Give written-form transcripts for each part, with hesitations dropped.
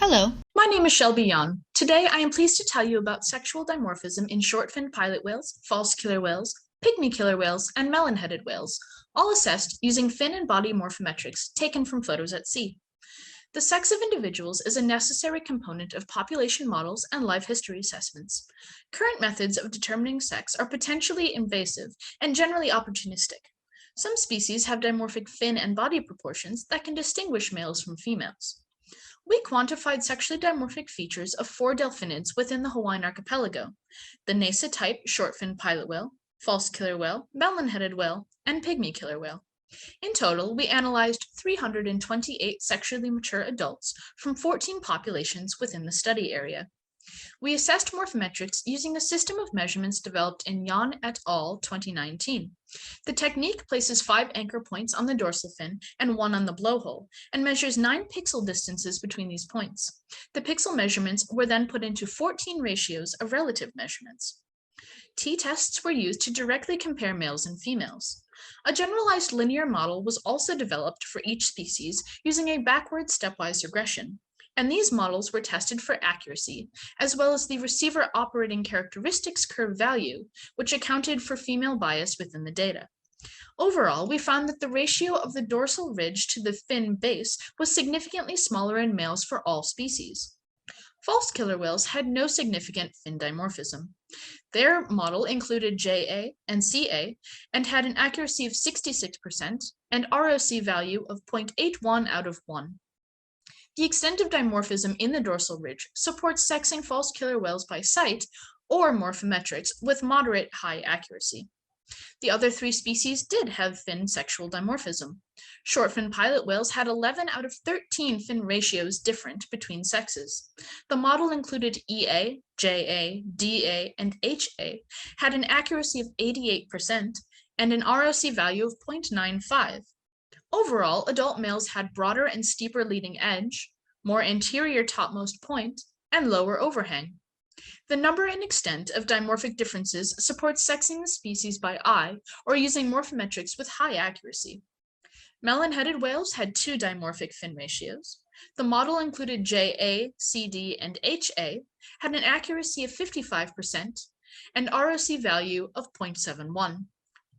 Hello. My name is Shelby Yahn. Today I am pleased to tell you about sexual dimorphism in short-finned pilot whales, false killer whales, pygmy killer whales, and melon-headed whales, all assessed using fin and body morphometrics taken from photos at sea. The sex of individuals is a necessary component of population models and life history assessments. Current methods of determining sex are potentially invasive and generally opportunistic. Some species have dimorphic fin and body proportions that can distinguish males from females. We quantified sexually dimorphic features of 4 delphinids within the Hawaiian archipelago: the Nasa type short-finned pilot whale, false killer whale, melon-headed whale, and pygmy killer whale. In total, we analyzed 328 sexually mature adults from 14 populations within the study area. We assessed morphometrics using a system of measurements developed in Yahn et al. 2019. The technique places 5 anchor points on the dorsal fin and 1 on the blowhole, and measures 9 pixel distances between these points. The pixel measurements were then put into 14 ratios of relative measurements. T-tests were used to directly compare males and females. A generalized linear model was also developed for each species using a backward stepwise regression, and these models were tested for accuracy, as well as the receiver operating characteristics curve value, which accounted for female bias within the data. Overall, we found that the ratio of the dorsal ridge to the fin base was significantly smaller in males for all species. False killer whales had no significant fin dimorphism. Their model included JA and CA and had an accuracy of 66% and ROC value of 0.81 out of 1. The extent of dimorphism in the dorsal ridge supports sexing false killer whales by sight or morphometrics with moderate high accuracy. The other 3 species did have fin sexual dimorphism. Short-fin pilot whales had 11 out of 13 fin ratios different between sexes. The model included EA, JA, DA, and HA, had an accuracy of 88% and an ROC value of 0.95. Overall, adult males had broader and steeper leading edge, more anterior topmost point, and lower overhang. The number and extent of dimorphic differences supports sexing the species by eye or using morphometrics with high accuracy. Melon-headed whales had 2 dimorphic fin ratios. The model included JA, CD, and HA, had an accuracy of 55%, and ROC value of 0.71.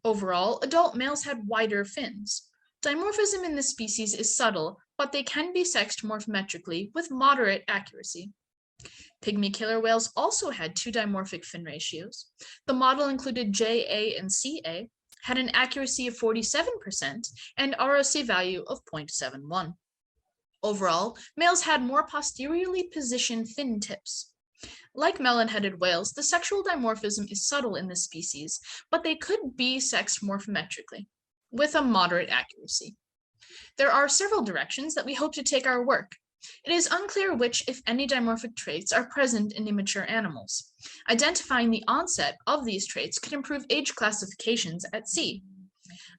Overall, adult males had wider fins. Dimorphism in this species is subtle, but they can be sexed morphometrically with moderate accuracy. Pygmy killer whales also had 2 dimorphic fin ratios. The model included JA and CA, had an accuracy of 47%, and ROC value of 0.71. Overall, males had more posteriorly positioned fin tips. Like melon-headed whales, the sexual dimorphism is subtle in this species, but they could be sexed morphometrically with a moderate accuracy. There are several directions that we hope to take our work. It is unclear which, if any, dimorphic traits are present in immature animals. Identifying the onset of these traits could improve age classifications at sea.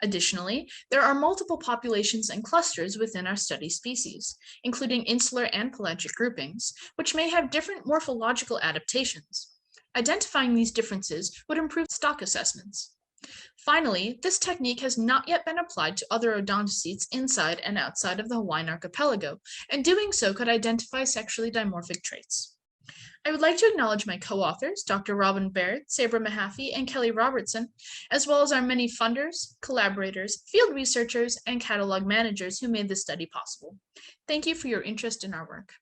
Additionally, there are multiple populations and clusters within our study species, including insular and pelagic groupings, which may have different morphological adaptations. Identifying these differences would improve stock assessments. Finally, this technique has not yet been applied to other odontocetes inside and outside of the Hawaiian archipelago, and doing so could identify sexually dimorphic traits. I would like to acknowledge my co-authors, Dr. Robin Baird, Sabra Mahaffy, and Kelly Robertson, as well as our many funders, collaborators, field researchers, and catalog managers who made this study possible. Thank you for your interest in our work.